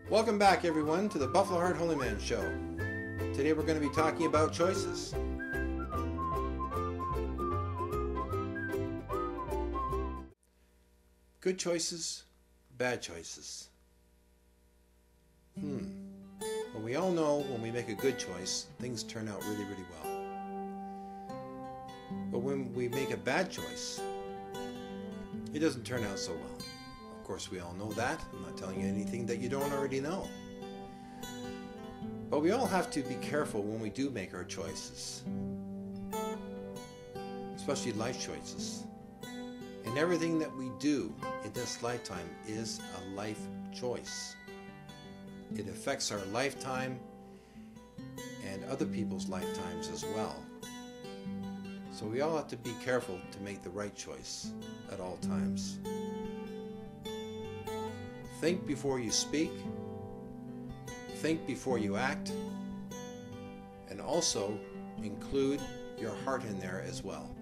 Welcome back, everyone, to the Buffaloheart Holyman Show. Today we're going to be talking about choices. Good choices, bad choices. Well, we all know when we make a good choice, things turn out really, really well. But when we make a bad choice, it doesn't turn out so well. Of course, we all know that. I'm not telling you anything that you don't already know. But we all have to be careful when we do make our choices, especially life choices. And everything that we do in this lifetime is a life choice. It affects our lifetime and other people's lifetimes as well. So we all have to be careful to make the right choice at all times. Think before you speak, think before you act, and also include your heart in there as well,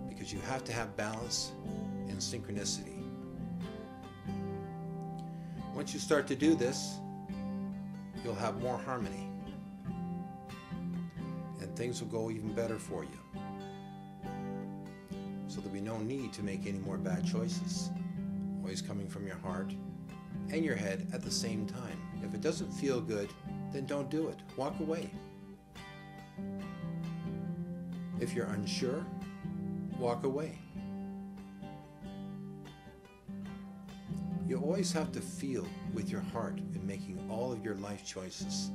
because you have to have balance and synchronicity. Once you start to do this, you'll have more harmony, and things will go even better for you. So there'll be no need to make any more bad choices. Always coming from your heart and your head at the same time. If it doesn't feel good, then don't do it. Walk away. If you're unsure, walk away. You always have to feel with your heart in making all of your life choices.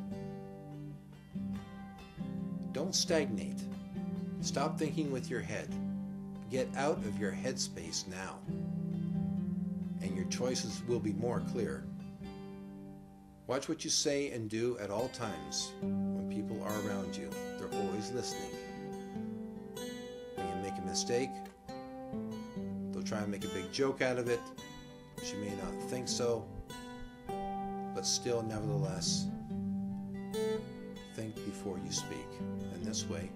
Don't stagnate. Stop thinking with your head. Get out of your headspace now, and your choices will be more clear. Watch what you say and do at all times. When people are around you, they're always listening. When you make a mistake, they'll try and make a big joke out of it. She may not think so, but still, nevertheless, think before you speak. And this way,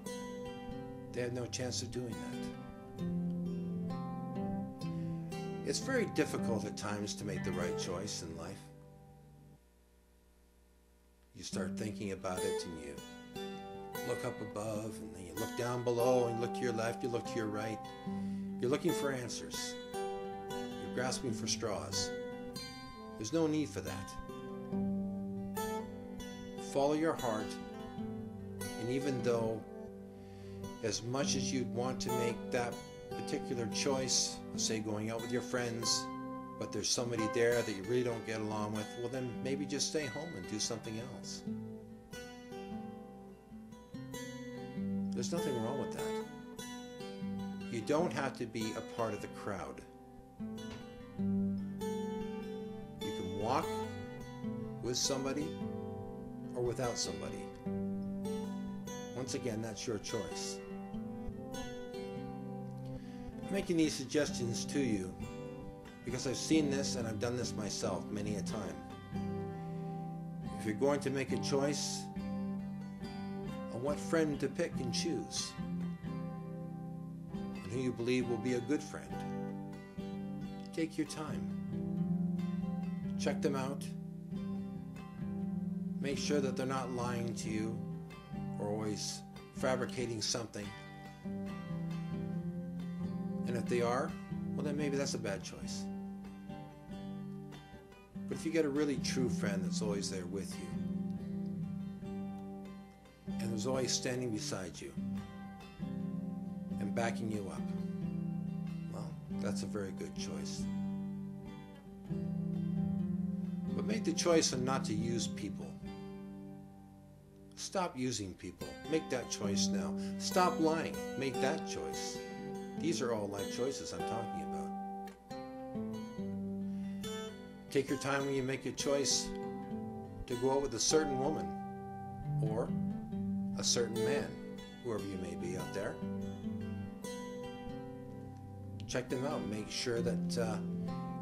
they have no chance of doing that. It's very difficult at times to make the right choice in life. You start thinking about it and you look up above and then you look down below and you look to your left, you look to your right. You're looking for answers. You're grasping for straws. There's no need for that. Follow your heart, and even though as much as you'd want to make that particular choice, say going out with your friends, but there's somebody there that you really don't get along with, well then maybe just stay home and do something else. There's nothing wrong with that. You don't have to be a part of the crowd. You can walk with somebody or without somebody. Once again, that's your choice. I'm making these suggestions to you because I've seen this and I've done this myself many a time. If you're going to make a choice on what friend to pick and choose, and who you believe will be a good friend, take your time. Check them out. Make sure that they're not lying to you or always fabricating something. And if they are, well then maybe that's a bad choice. But if you get a really true friend that's always there with you, and who's always standing beside you and backing you up, well, that's a very good choice. But make the choice on not to use people. Stop using people. Make that choice now. Stop lying. Make that choice. These are all life choices I'm talking about. Take your time when you make a choice to go out with a certain woman or a certain man, whoever you may be out there. Check them out. Make sure that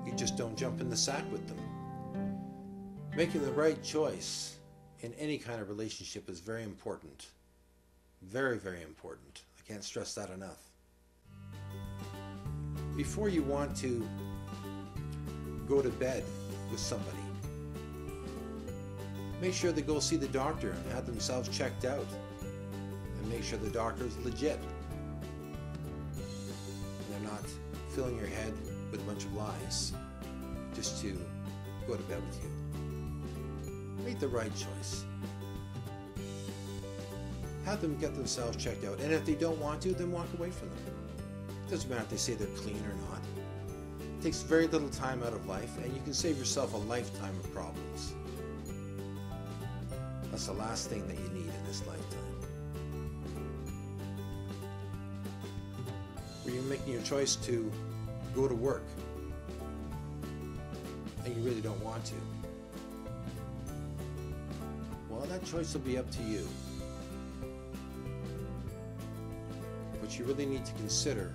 you just don't jump in the sack with them. Making the right choice in any kind of relationship is very important. Very, very important. I can't stress that enough. Before you want to go to bed with somebody, Make sure they go see the doctor and have themselves checked out. And make sure the doctor is legit. And they're not filling your head with a bunch of lies just to go to bed with you. Make the right choice. Have them get themselves checked out. And if they don't want to, then walk away from them. It doesn't matter if they say they're clean or not. It takes very little time out of life, and you can save yourself a lifetime of problems. That's the last thing that you need in this lifetime. Where you're making your choice to go to work, and you really don't want to. Well, that choice will be up to you. But you really need to consider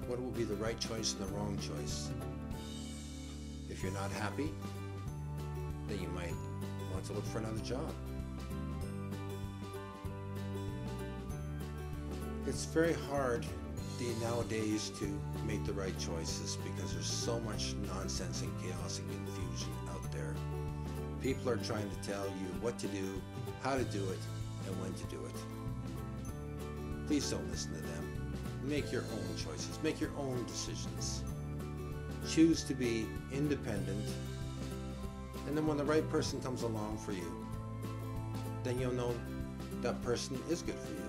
what will be the right choice and the wrong choice. If you're not happy, then you might want to look for another job. It's very hard nowadays to make the right choices because there's so much nonsense and chaos and confusion out there. People are trying to tell you what to do, how to do it, and when to do it. Please don't listen to them. Make your own choices. Make your own decisions. Choose to be independent. And then when the right person comes along for you, then you'll know that person is good for you.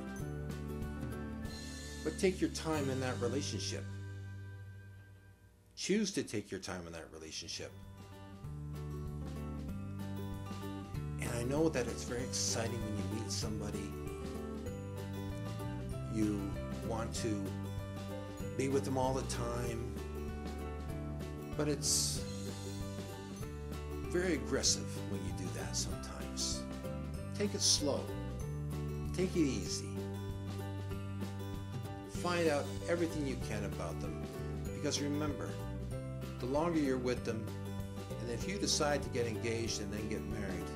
But take your time in that relationship. Choose to take your time in that relationship. And I know that it's very exciting when you meet somebody. You want to be with them all the time, but it's very aggressive when you do that sometimes. Take it slow. Take it easy. Find out everything you can about them, because remember, the longer you're with them, and if you decide to get engaged and then get married,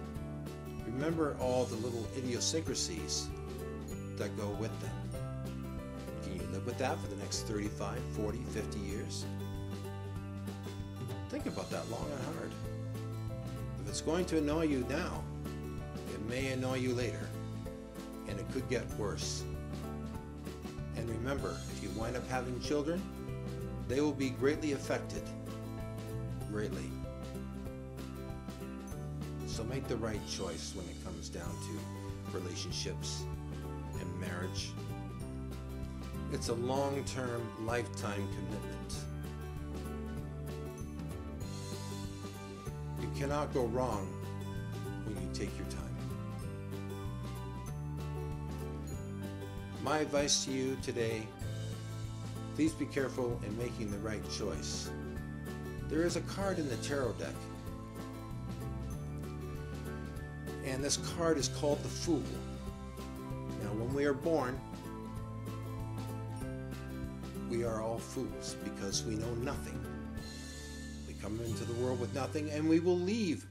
remember all the little idiosyncrasies that go with them. Can you live with that for the next 35, 40, 50 years? Think about that long and hard. If it's going to annoy you now, it may annoy you later, and it could get worse. And remember, if you wind up having children, they will be greatly affected. Greatly. So make the right choice when it comes down to relationships and marriage. It's a long-term, lifetime commitment. You cannot go wrong when you take your time. My advice to you today, please be careful in making the right choice. There is a card in the tarot deck, and this card is called the Fool. Now, when we are born, we are all fools because we know nothing. We come into the world with nothing, and we will leave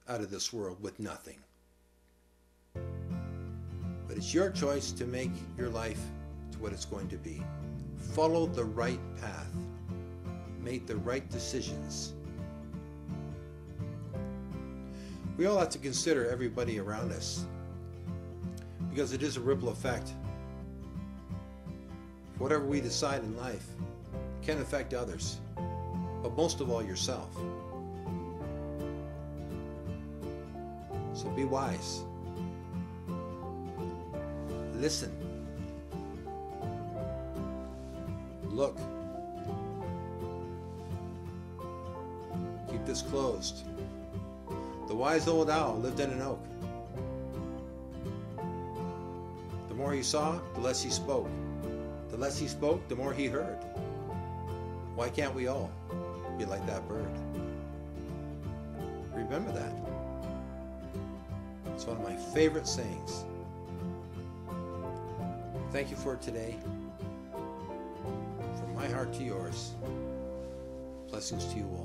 out of this world with nothing. But it's your choice to make your life to what it's going to be. Follow the right path. Make the right decisions. We all have to consider everybody around us, because it is a ripple effect. Whatever we decide in life can affect others, but most of all yourself. So be wise. Listen. Look. Keep this closed. The wise old owl lived in an oak. The more he saw, the less he spoke. The less he spoke, the more he heard. Why can't we all be like that bird? Remember that. It's one of my favorite sayings. Thank you for today. From my heart to yours, blessings to you all.